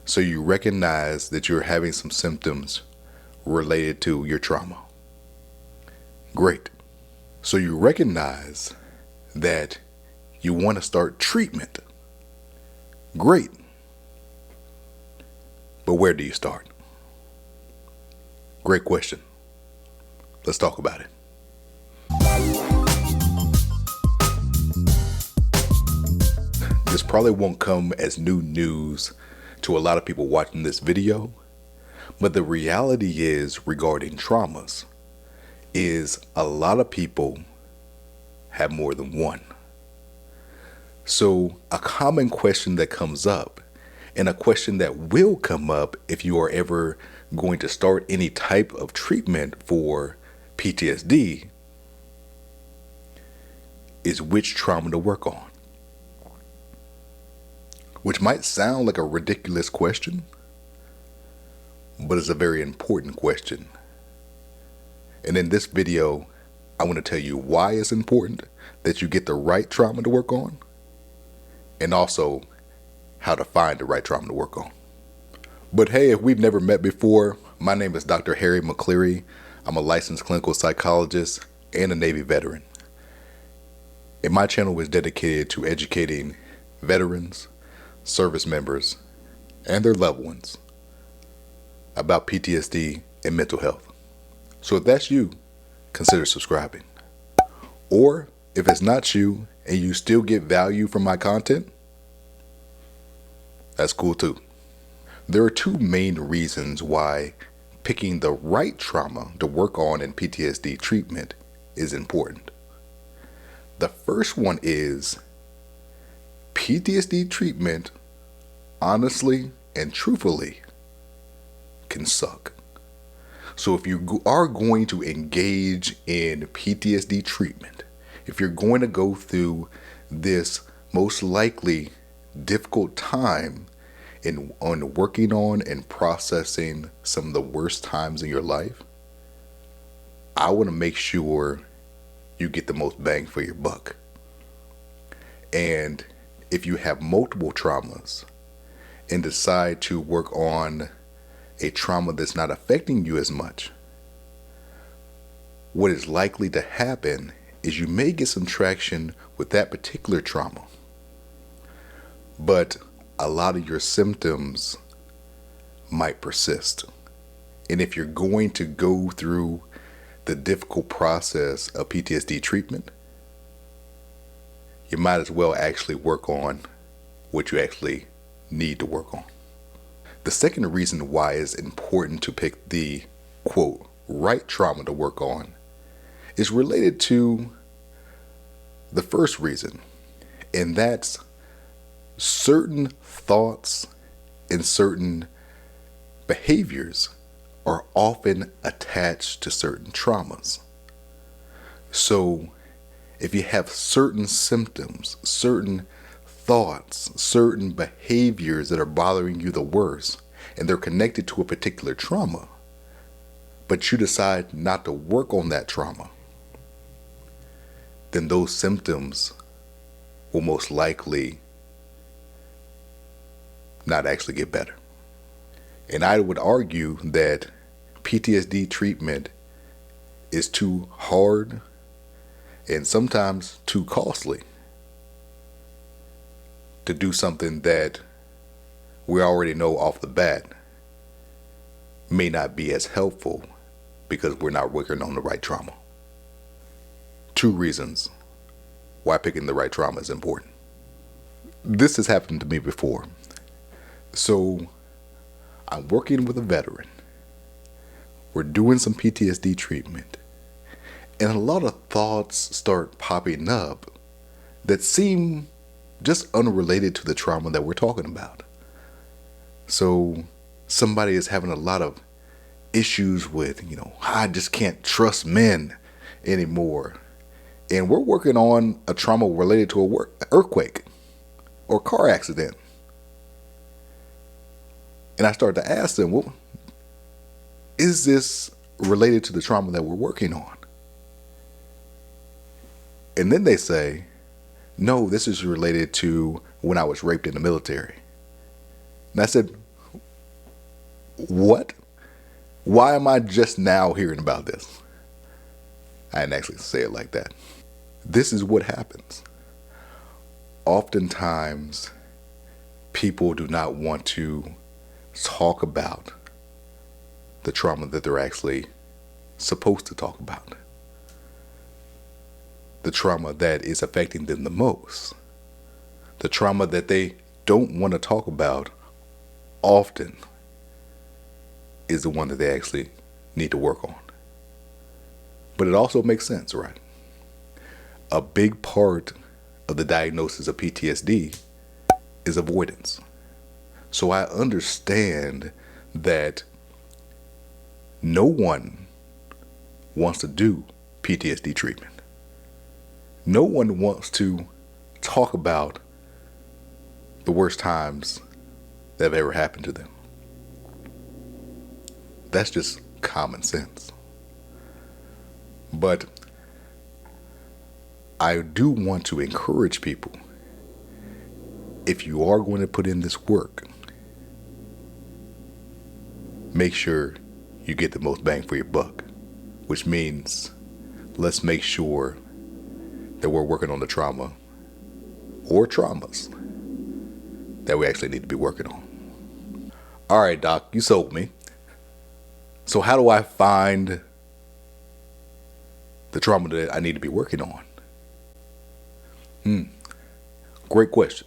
So you recognize that you're having some symptoms related to your trauma. Great. So you recognize that you want to start treatment. Great. But where do you start? Great question. Let's talk about it. This probably won't come as new news to a lot of people watching this video, but the reality is regarding traumas is a lot of people have more than one. So a common question that comes up, and a question that will come up if you are ever going to start any type of treatment for PTSD, is which trauma to work on. Which might sound like a ridiculous question, but it's a very important question. And in this video, I want to tell you why it's important that you get the right trauma to work on, and also how to find the right trauma to work on. But hey, if we've never met before, my name is Dr. Harry McCleary. I'm a licensed clinical psychologist and a Navy veteran. And my channel is dedicated to educating veterans, service members, and their loved ones about PTSD and mental health. So if that's you, consider subscribing. Or if it's not you and you still get value from my content, that's cool too. There are two main reasons why picking the right trauma to work on in PTSD treatment is important. The first one is PTSD treatment, honestly and truthfully, can suck. So if you are going to engage in PTSD treatment, if you're going to go through this most likely difficult time on working on and processing some of the worst times in your life, I want to make sure you get the most bang for your buck. And if you have multiple traumas and decide to work on a trauma that's not affecting you as much, what is likely to happen is you may get some traction with that particular trauma, but a lot of your symptoms might persist. And if you're going to go through the difficult process of PTSD treatment, you might as well actually work on what you actually need to work on. The second reason why it's important to pick the, quote, right trauma to work on is related to the first reason, and that's certain thoughts and certain behaviors are often attached to certain traumas. So if you have certain symptoms, certain thoughts, certain behaviors that are bothering you the worst, and they're connected to a particular trauma, but you decide not to work on that trauma, then those symptoms will most likely not actually get better. And I would argue that PTSD treatment is too hard and sometimes too costly to do something that we already know off the bat may not be as helpful because we're not working on the right trauma. Two reasons why picking the right trauma is important. This has happened to me before. So I'm working with a veteran. We're doing some PTSD treatment, and a lot of thoughts start popping up that seem just unrelated to the trauma that we're talking about. So somebody is having a lot of issues with, I just can't trust men anymore. And we're working on a trauma related to an earthquake or car accident. And I started to ask them, well, is this related to the trauma that we're working on? And then they say, no, this is related to when I was raped in the military. And I said, What? Why am I just now hearing about this? I didn't actually say it like that. This is what happens. Oftentimes, people do not want to talk about the trauma that they're actually supposed to talk about. The trauma that is affecting them the most. The trauma that they don't want to talk about often is the one that they actually need to work on. But it also makes sense, right? A big part of the diagnosis of PTSD is avoidance. So I understand that no one wants to do PTSD treatment. No one wants to talk about the worst times that have ever happened to them. That's just common sense. But I do want to encourage people, if you are going to put in this work, make sure you get the most bang for your buck, which means let's make sure that we're working on the trauma or traumas that we actually need to be working on. All right, Doc, you sold me. So how do I find the trauma that I need to be working on? Great question.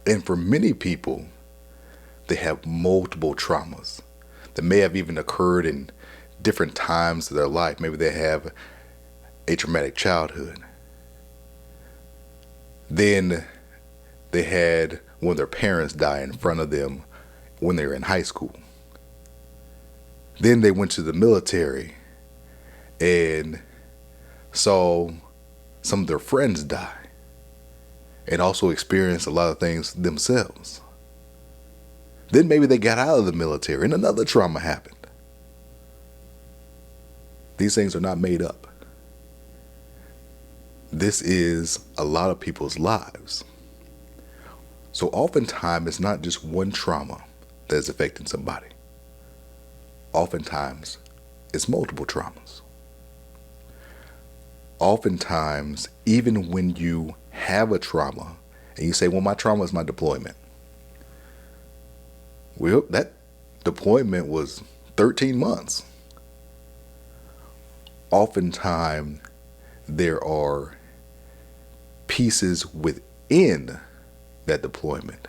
And for many people, they have multiple traumas that may have even occurred in different times of their life. Maybe they have a traumatic childhood. Then they had one of their parents die in front of them when they were in high school. Then they went to the military and saw some of their friends die and also experienced a lot of things themselves. Then maybe they got out of the military and another trauma happened. These things are not made up. This is a lot of people's lives. So oftentimes it's not just one trauma that is affecting somebody. Oftentimes it's multiple traumas. Oftentimes, even when you have a trauma and you say, well, my trauma is my deployment. Well, that deployment was 13 months. Oftentimes, there are pieces within that deployment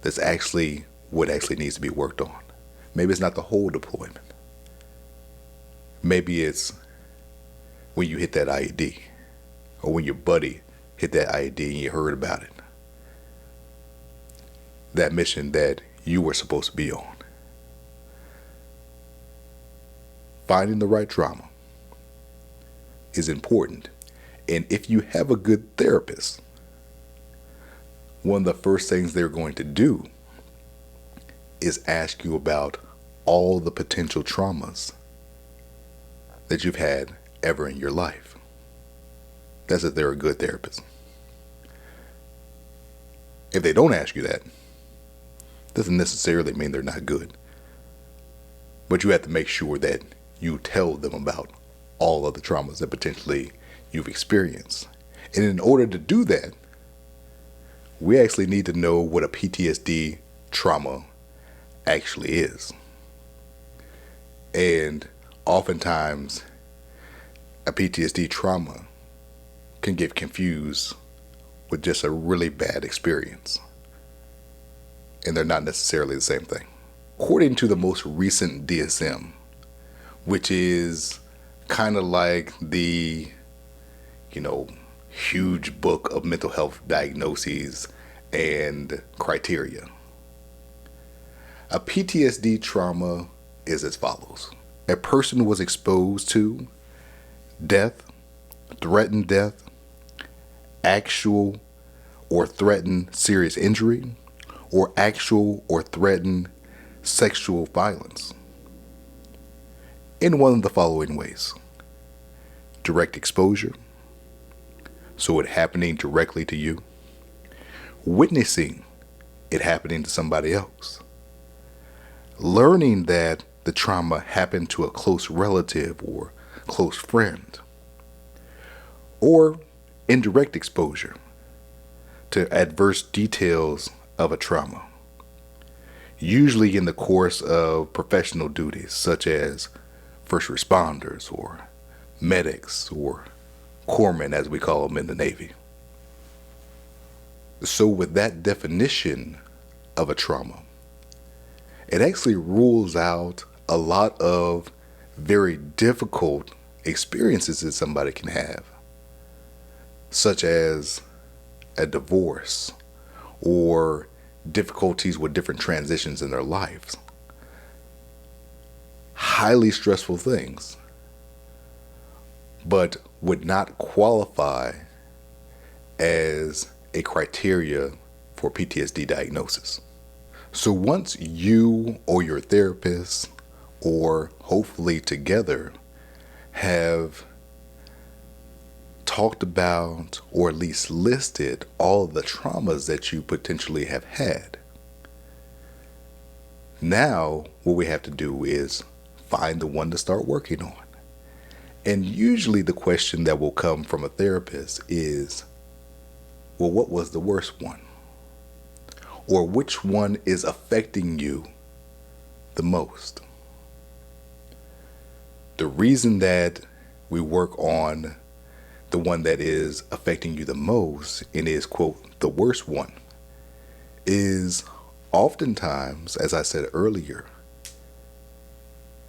that's actually what actually needs to be worked on. Maybe it's not the whole deployment. Maybe it's when you hit that IED, or when your buddy hit that IED and you heard about it. That mission that you were supposed to be on. Finding the right trauma is important. And if you have a good therapist, one of the first things they're going to do is ask you about all the potential traumas that you've had ever in your life. That's if they're a good therapist. If they don't ask you that, doesn't necessarily mean they're not good. But you have to make sure that you tell them about all of the traumas that potentially you've experienced. And in order to do that, we actually need to know what a PTSD trauma actually is. And oftentimes, a PTSD trauma can get confused with just a really bad experience. And they're not necessarily the same thing. According to the most recent DSM, which is kind of like the, huge book of mental health diagnoses and criteria, a PTSD trauma is as follows. A person was exposed to death, threatened death, actual or threatened serious injury, or actual or threatened sexual violence in one of the following ways. Direct exposure, so it happening directly to you. Witnessing it happening to somebody else. learning that the trauma happened to a close relative or close friend, or indirect exposure to adverse details of a trauma, usually in the course of professional duties such as first responders or medics or corpsmen, as we call them in the Navy. So with that definition of a trauma, it actually rules out a lot of very difficult experiences that somebody can have, such as a divorce or difficulties with different transitions in their lives. Highly stressful things, but would not qualify as a criteria for PTSD diagnosis. So once you or your therapist, or hopefully together, have talked about or at least listed all of the traumas that you potentially have had, now what we have to do is find the one to start working on. And usually the question that will come from a therapist is, well, what was the worst one? Or which one is affecting you the most? The reason that we work on the one that is affecting you the most and is, quote, the worst one, is oftentimes, as I said earlier,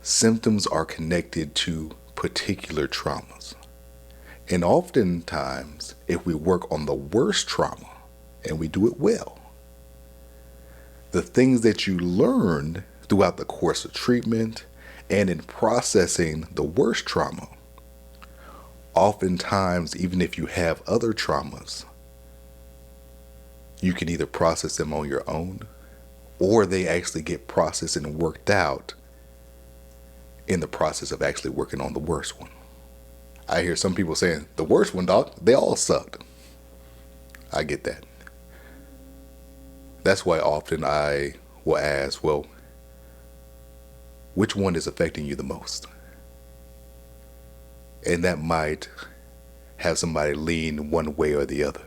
symptoms are connected to particular traumas. And oftentimes, if we work on the worst trauma and we do it well, the things that you learned throughout the course of treatment and in processing the worst trauma, oftentimes, even if you have other traumas, you can either process them on your own, or they actually get processed and worked out in the process of actually working on the worst one. I hear some people saying, the worst one, doc, they all sucked. I get that. That's why often I will ask, well, which one is affecting you the most? And that might have somebody lean one way or the other.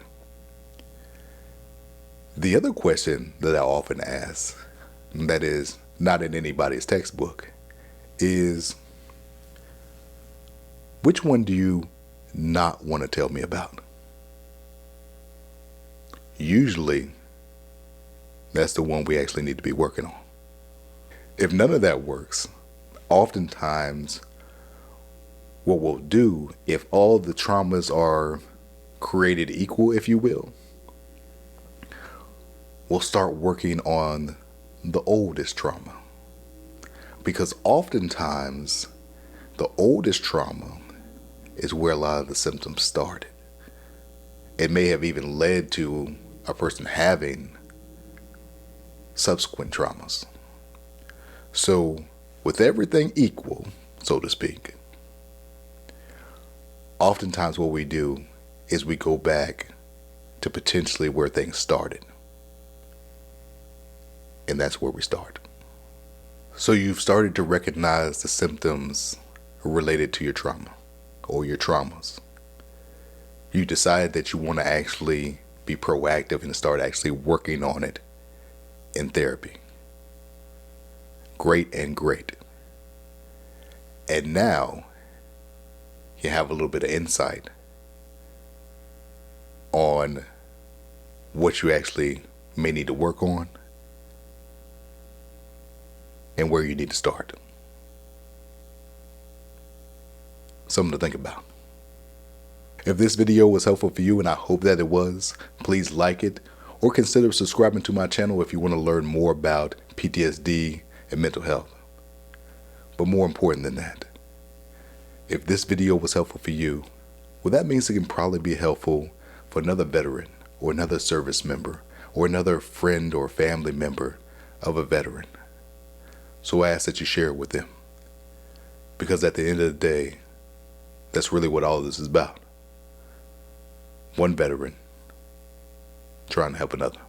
The other question that I often ask, that is not in anybody's textbook, is, which one do you not want to tell me about? Usually, that's the one we actually need to be working on. If none of that works, oftentimes what we'll do, if all the traumas are created equal, if you will, we'll start working on the oldest trauma. Because oftentimes, the oldest trauma is where a lot of the symptoms started. It may have even led to a person having subsequent traumas. So, with everything equal, so to speak, oftentimes what we do is we go back to potentially where things started. And that's where we start. So you've started to recognize the symptoms related to your trauma or your traumas. You decide that you want to actually be proactive and start actually working on it in therapy. Great and great. And now you have a little bit of insight on what you actually may need to work on and where you need to start. Something to think about. If this video was helpful for you, and I hope that it was, please like it or consider subscribing to my channel if you want to learn more about PTSD and mental health. But more important than that, if this video was helpful for you, well, that means it can probably be helpful for another veteran or another service member or another friend or family member of a veteran. So I ask that you share it with them. Because at the end of the day, that's really what all of this is about. One veteran trying to help another.